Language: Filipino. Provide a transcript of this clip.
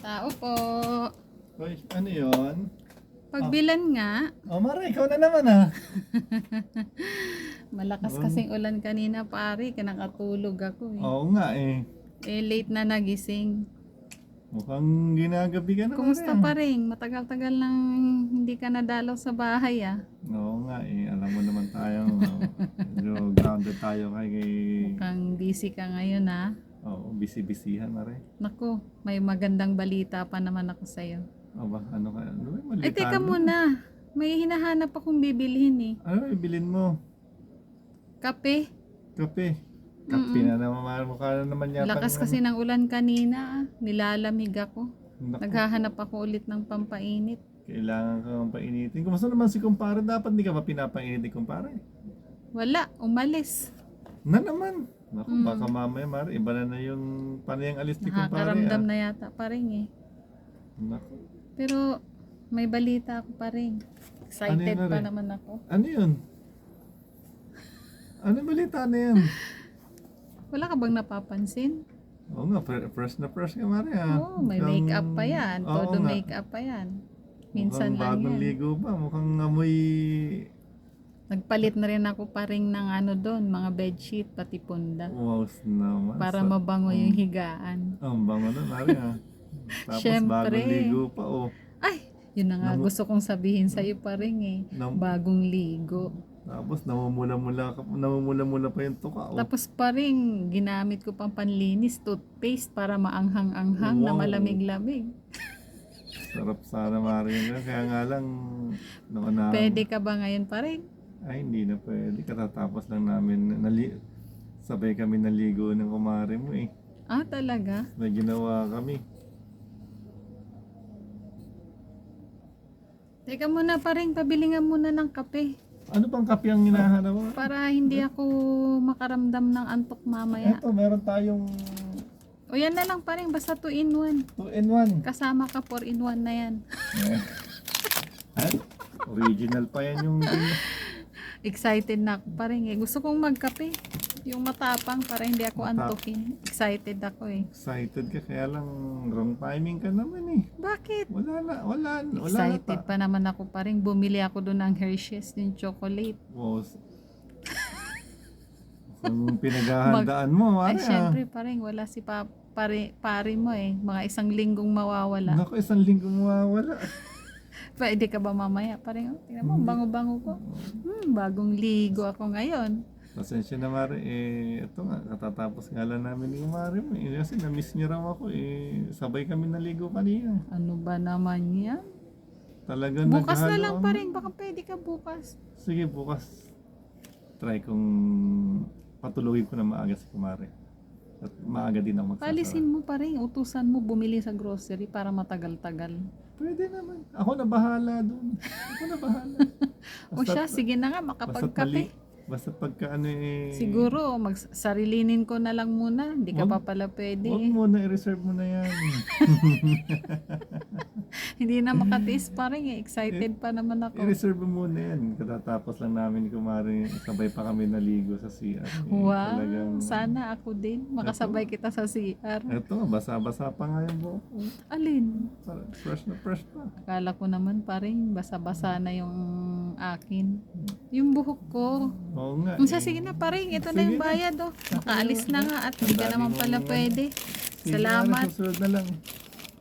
Tao po. Hoy, ano yun? Pagbilan nga. Oh, Mara, ikaw na naman ah. Malakas kasing ulan kanina pare. Kinakatulog ako eh. Oo nga eh. Eh late na nagising. Mukhang ginagabi ka na, Kumusta Mara. pa rin? Matagal-tagal nang hindi ka nadalaw sa bahay ah. Oo nga eh. Alam mo naman tayo. Medyo grounded tayo kay... Mukhang busy ka ngayon ah. Oo, busy-busyhan, Mara. Naku, may magandang balita pa naman ako sa'yo. Aba, ano ka? Ano ba? Ay teka muna. May hinahanap akong bibilhin eh. Ano ibilin mo? Kape. Kape. Kape na naman, Mara. Mukha na naman yata. Lakas kasi ng ulan kanina ah. Nilalamig ako. Naku, Naghahanap ako ulit ng pampainit. kailangan kang painitin. Kumusta naman si kumpare? Dapat hindi ka pa pinapainit ni kumpare. Wala, umalis. Na naman. Naku, baka mamaya, Mara. Iba na yung panayang alis ni kumpare. Nakakaramdam na yata pa rin eh. Naku. Pero may balita ako pa rin. Excited Ano yun, pa Mare? naman ako. Ano yun? Ano balita na yan? Wala ka bang napapansin? Oo nga, fresh na fresh ka, Mari. Oo, may makeup pa yan. Todo makeup pa yan. Minsan lang bagong yan. ligo ba? Mukhang amoy... Nagpalit na rin ako pa rin ng ano doon, mga bedsheet, pati punda. Wow naman. Para mabango yung higaan. Ang bango na, Mari. Tapos Syempre. bagong ligo pa, oh. Ay, yun na nga gusto kong sabihin sa'yo pa rin eh. Bagong ligo. Tapos namumula pa yung tuka, oh. Tapos pa rin, ginamit ko pang panlinis, toothpaste para maanghang-anghang na Wow. malamig-lamig. Sarap sana, Mari. Kaya nga lang, Pwede ka ba ngayon pa rin? Ay, hindi na pwede. Katatapos lang namin, sabay kami naligo ng kumare mo eh. Ah, talaga? May ginawa kami. Teka muna pa rin, pabili nga muna ng kape. Ano pang kape ang hinahanap mo? Para hindi ako makaramdam ng antok mamaya. Eto, meron tayong O yan na lang pa rin, basta 2 in 1. 2-in-1. Kasama ka 4 in 1 na yan. Original pa yan yung... Excited na ako pa rin eh. Gusto kong magkape. Yung matapang para hindi ako antokin. Excited ako eh. Excited ka, kaya lang wrong timing ka naman eh. Bakit? Wala Excited pa naman ako pa rin. Bumili ako doon ng Hershey's, yung chocolate. Wow. Kung pinaghahandaan mo, Ay, Mari. syempre pa rin. Wala si pare mo eh. Mga 1 linggong mawawala. Naku, 1 linggo mawawala. Pwede ka ba mamaya pa rin? Oh, tingnan mo, bango-bango ko. Bagong ligo ako ngayon. Pasensya na, Mari. Ito nga, katatapos nga lang namin yung Mari mo. Kasi na-miss niya raw ako. Sabay kami naligo kanina. Ano ba naman yan? Talagang Bukas na naghalo lang ang- pa rin. Baka pwede ka bukas. Sige, bukas. Try kong patulugin ko na maaga si Kumari. At maaga din ako magsasara. Palisin mo pa rin. Utusan mo bumili sa grocery para matagal-tagal. Pwede naman. Ako na bahala dun. Ako na bahala. O siya, sige na nga, makapagkape. Basta pagka ano eh... Siguro, magsarilinin ko na lang muna. Hindi ka pa pala pwede. Huwag mo na, i-reserve mo na yan. Hindi na makatiis pa rin eh. Excited pa naman ako. I-reserve mo muna yan. Katatapos lang namin ni Kumari, sabay pa kami naligo sa CR. Wow, Talagang... sana ako din. Makasabay kita sa CR. Eto, basa-basa pa nga yung buhok ko. Alin? Fresh na fresh pa. Akala ko naman pa rin, basa-basa na yung akin. Yung buhok ko. Oo nga. Unsa, sige na pa rin. Ito na yung bayad oh. Makaalis na nga at hindi ka naman pala pwede. Sige, Salamat. Susunod na lang.